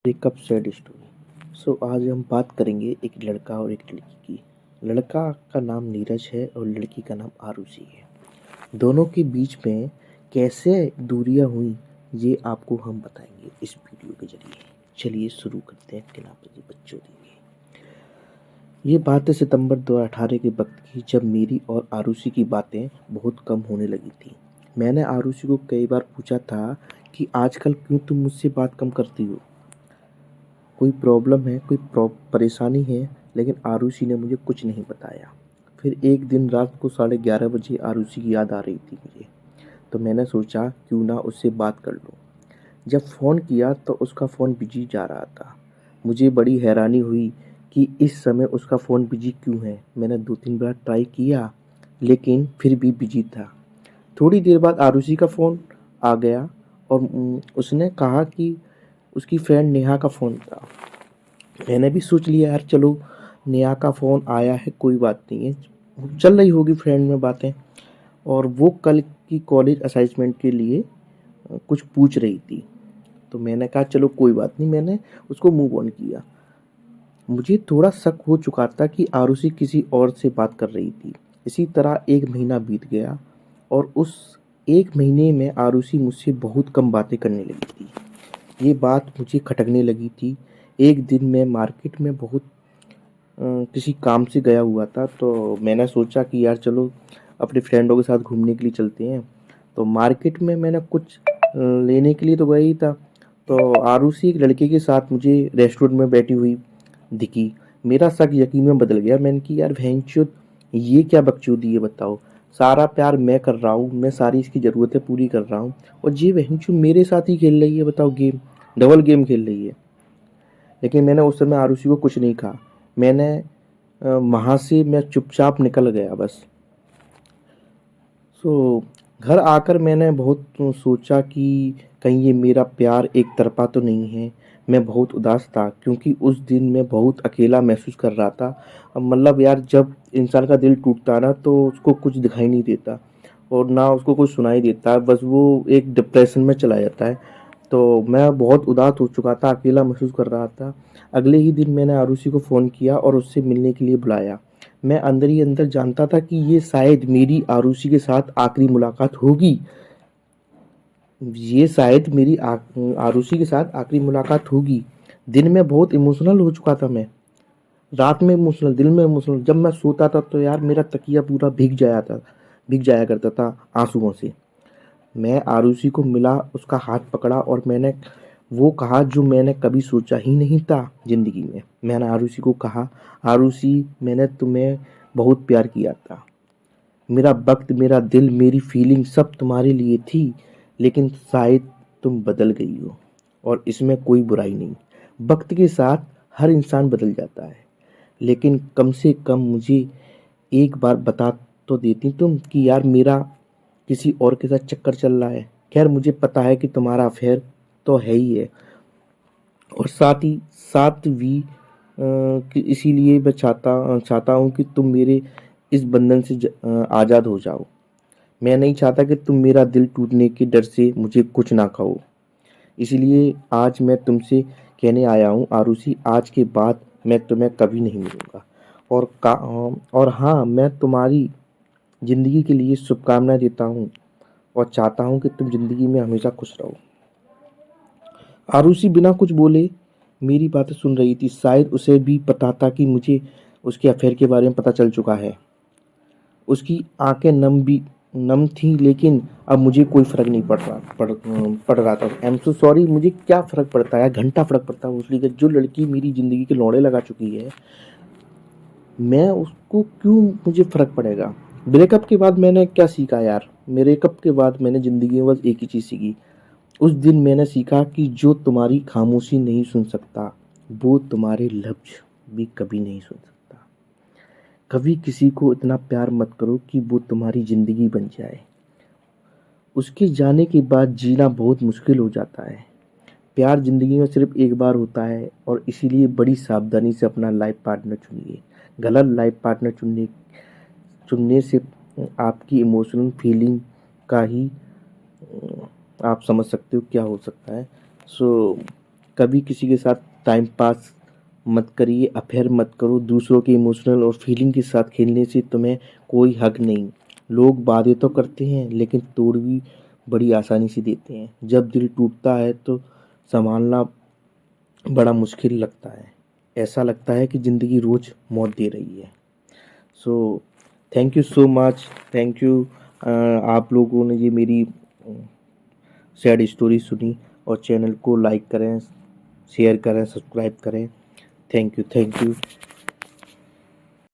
Breakup sad story. आज हम बात करेंगे एक लड़का और एक लड़की की। लड़का का नाम नीरज है और लड़की का नाम आरुषि है। दोनों के बीच में कैसे दूरियां हुई ये आपको हम बताएंगे इस वीडियो के जरिए। चलिए शुरू करते हैं बिना बच्चों दिए। ये बात है सितंबर 2018 के वक्त की, जब मेरी और आरुषि की बातें बहुत कम होने लगी थी। मैंने आरुषि को कई बार पूछा था कि आजकल क्यों तुम मुझसे बात कम करती हो, कोई प्रॉब्लम है, कोई परेशानी है, लेकिन आरुषि ने मुझे कुछ नहीं बताया। फिर एक दिन रात को 11:30 बजे आरुषि की याद आ रही थी मुझे, तो मैंने सोचा क्यों ना उससे बात कर लूँ। जब फ़ोन किया तो उसका फ़ोन बिजी जा रहा था। मुझे बड़ी हैरानी हुई कि इस समय उसका फ़ोन बिजी क्यों है। मैंने 2-3 बार ट्राई किया, लेकिन फिर भी बिजी था। थोड़ी देर बाद आरुषि का फ़ोन आ गया और उसने कहा कि उसकी फ्रेंड नेहा का फ़ोन था। मैंने भी सोच लिया यार चलो नेहा का फ़ोन आया है, कोई बात नहीं है, चल रही होगी फ्रेंड में बातें। और वो कल की कॉलेज असाइनमेंट के लिए कुछ पूछ रही थी, तो मैंने कहा चलो कोई बात नहीं, मैंने उसको मूव ऑन किया। मुझे थोड़ा शक हो चुका था कि आरुषि किसी और से बात कर रही थी। इसी तरह 1 महीना बीत गया और उस 1 महीने में आरुषि मुझसे बहुत कम बातें करने लगी थी। ये बात मुझे खटकने लगी थी। एक दिन मैं मार्केट में बहुत किसी काम से गया हुआ था, तो मैंने सोचा कि यार चलो अपने फ्रेंडों के साथ घूमने के लिए चलते हैं। तो मार्केट में मैंने कुछ लेने के लिए तो गया ही था, तो आरुषि एक लड़के के साथ मुझे रेस्टोरेंट में बैठी हुई दिखी। मेरा शक यकीन में बदल गया। मैंने कि यार भैंचोद, ये क्या बकचोदी है बताओ। सारा प्यार मैं कर रहा हूँ, मैं सारी इसकी ज़रूरतें पूरी कर रहा हूँ, और ये भैंचोद मेरे साथ ही खेल रही है, बताओ गेम, डबल गेम खेल रही है। लेकिन मैंने उस समय आरुषि को कुछ नहीं कहा। मैंने वहाँ से मैं चुपचाप निकल गया बस। सो घर आकर मैंने बहुत सोचा कि कहीं ये मेरा प्यार एक तरफ़ा तो नहीं है। मैं बहुत उदास था क्योंकि उस दिन मैं बहुत अकेला महसूस कर रहा था। मतलब यार जब इंसान का दिल टूटता है ना, तो उसको कुछ दिखाई नहीं देता और ना उसको कुछ सुनाई देता है, बस वो एक डिप्रेशन में चला जाता है। तो मैं बहुत उदास हो चुका था, अकेला महसूस कर रहा था। अगले ही दिन मैंने आरुषि को फ़ोन किया और उससे मिलने के लिए बुलाया। मैं अंदर ही अंदर जानता था कि ये शायद मेरी आरुषि के साथ आखिरी मुलाकात होगी। ये शायद मेरी आरुषि के साथ आखिरी मुलाकात होगी। दिन में बहुत इमोशनल हो चुका था मैं। रात में इमोशनल, दिन में इमोशनल। जब मैं सोता था तो यार मेरा तकिया पूरा भीग जाया करता था आंसुओं से। मैं आरुषि को मिला, उसका हाथ पकड़ा और मैंने वो कहा जो मैंने कभी सोचा ही नहीं था ज़िंदगी में। मैंने आरुषि को कहा, आरुषि मैंने तुम्हें बहुत प्यार किया था। मेरा वक्त, मेरा दिल, मेरी फीलिंग सब तुम्हारे लिए थी, लेकिन शायद तुम बदल गई हो और इसमें कोई बुराई नहीं। वक्त के साथ हर इंसान बदल जाता है, लेकिन कम से कम मुझे एक बार बता तो देती तुम कि यार मेरा किसी और के साथ चक्कर चल रहा है। खैर मुझे पता है कि तुम्हारा अफेयर तो है ही है, और साथ ही साथ भी कि इसीलिए मैं चाहता हूँ कि तुम मेरे इस बंधन से आज़ाद हो जाओ। मैं नहीं चाहता कि तुम मेरा दिल टूटने के डर से मुझे कुछ ना कहो। इसलिए आज मैं तुमसे कहने आया हूँ आरुषि, आज के बाद मैं तुम्हें कभी नहीं मिलूँगा। और हाँ, मैं तुम्हारी ज़िंदगी के लिए शुभकामनाएँ देता हूँ और चाहता हूँ कि तुम ज़िंदगी में हमेशा खुश रहो। आरुषि बिना कुछ बोले मेरी बातें सुन रही थी। शायद उसे भी पता था कि मुझे उसके अफेयर के बारे में पता चल चुका है। उसकी आंखें नम थीं, लेकिन अब मुझे कोई फ़र्क नहीं पड़ रहा था। आई एम सो सॉरी, मुझे क्या फ़र्क पड़ता है, घंटा फ़र्क पड़ता है उसलिए कि जो लड़की मेरी ज़िंदगी के लौंडे लगा चुकी है, मैं उसको क्यों, मुझे फ़र्क पड़ेगा। ब्रेकअप के बाद मैंने क्या सीखा यार, ब्रेकअप के बाद मैंने ज़िंदगी में बस एक ही चीज़ सीखी। उस दिन मैंने सीखा कि जो तुम्हारी खामोशी नहीं सुन सकता, वो तुम्हारे लफ्ज़ भी कभी नहीं सुन सकता। कभी किसी को इतना प्यार मत करो कि वो तुम्हारी ज़िंदगी बन जाए। उसके जाने के बाद जीना बहुत मुश्किल हो जाता है। प्यार ज़िंदगी में सिर्फ़ एक बार होता है, और इसीलिए बड़ी सावधानी से अपना लाइफ़ पार्टनर चुनिए। गलत लाइफ़ पार्टनर चुनने से आपकी इमोशनल फीलिंग का ही आप समझ सकते हो क्या हो सकता है। सो कभी किसी के साथ टाइम पास मत करिए, अफेयर मत करो। दूसरों के इमोशनल और फीलिंग के साथ खेलने से तुम्हें कोई हक नहीं। लोग वादे तो करते हैं लेकिन तोड़ भी बड़ी आसानी से देते हैं। जब दिल टूटता है तो संभालना बड़ा मुश्किल लगता है। ऐसा लगता है कि ज़िंदगी रोज़ मौत दे रही है। So thank you so much, thank you. आप लोगों ने ये मेरी सैड स्टोरी सुनी, और चैनल को लाइक करें, शेयर करें, सब्सक्राइब करें। Thank you, thank you.